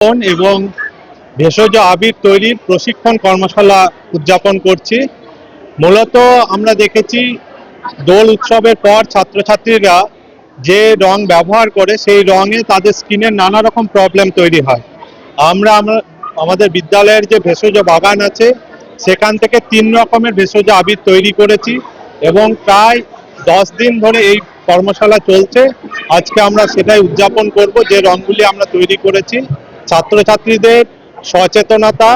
এবং ভেষজ আবির তৈরির প্রশিক্ষণ কর্মশালা উদযাপন করছি। মূলত আমরা দেখেছি দোল উৎসবের পর ছাত্রছাত্রীরা যে রং ব্যবহার করে সেই রঙে তাদের স্কিনের নানা রকম প্রবলেম তৈরি হয়। আমরা আমাদের বিদ্যালয়ের যে ভেষজ বাগান আছে সেখান থেকে 3 রকমের ভেষজ আবির তৈরি করেছি এবং প্রায় 10 দিন ধরে এই কর্মশালা চলছে। আজকে আমরা সেটাই উদযাপন করব, যে রঙগুলি আমরা তৈরি করেছি। ছাত্রছাত্রীদের সচেতনতা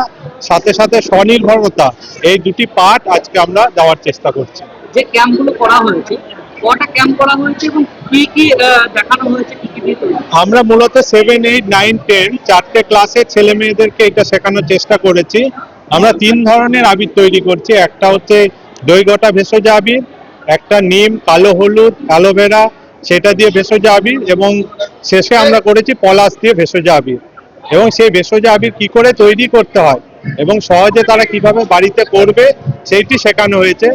সাথে সাথে স্বনির্ভরতা, এই দুটি পাঠ আজকে আমরা দেওয়ার চেষ্টা করছি। যে ক্যাম্পগুলো করা হয়েছে, কটা ক্যাম্প করা হয়েছে এবং কি কি দেখানো হয়েছে, কি কি দিয়ে তৈরি? আমরা মূলত 7, 8, 9, 10 চারটে ক্লাসের ছেলে মেয়েদেরকে এটা শেখানোর চেষ্টা করেছি। আমরা 3 ধরনের আবির তৈরি করছি। একটা হচ্ছে দই গোটা ভেষজ আবির, একটা নিম, কালো হলুদ, অ্যালোভেরা সেটা দিয়ে ভেষজ আবির, এবং শেষে আমরা করেছি পলাশ দিয়ে ভেষজ আবির। এবং সেই ভেষজ আবির কি করে তৈরি করতে হয় এবং সহজে তারা কিভাবে বাড়িতে করবে সেইটি শেখানো হয়েছে।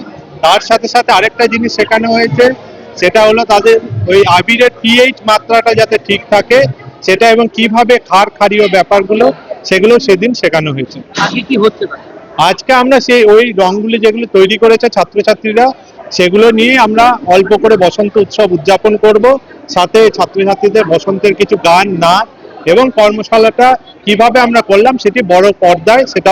তার সাথে সাথে আরেকটা জিনিস শেখানো হয়েছে, সেটা হলো তাদের ওই আবিরের পিএইচ মাত্রাটা যাতে ঠিক থাকে সেটা, এবং কিভাবে ক্ষারীয় ব্যাপারগুলো সেগুলো সেদিন শেখানো হয়েছে। আজকে কি হচ্ছে না? আজকে আমরা সেই ওই রঙগুলি যেগুলো তৈরি করেছে ছাত্রছাত্রীরা সেগুলো নিয়ে আমরা অল্প করে বসন্ত উৎসব উদযাপন করব। সাথে ছাত্রছাত্রীদের বসন্তের কিছু গান, নাচ এবং কর্মশালাটা কিভাবে আমরা করলাম সেটি বড় পর্দায় সেটা